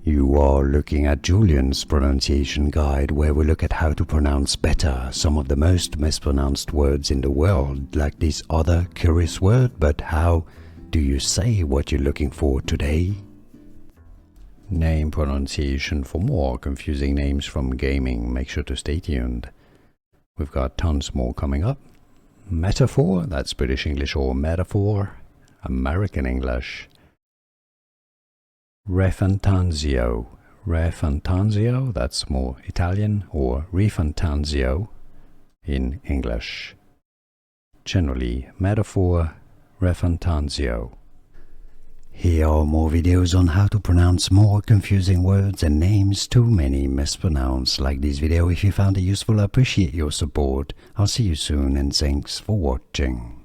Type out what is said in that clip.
You are looking at Julian's pronunciation guide, where we look at how to pronounce better some of the most mispronounced words in the world, like this other curious word. But how do you say what you're looking for today? Name pronunciation. For more confusing names from gaming, make sure to stay tuned. We've got tons more coming up. Metaphor, that's British English, or metaphor, American English. ReFantazio. ReFantazio, that's more Italian, or ReFantazio in English. Generally, metaphor, ReFantazio. Here are more videos on how to pronounce more confusing words and names too many mispronounced. Like this video if you found it useful. I appreciate your support. I'll see you soon and thanks for watching.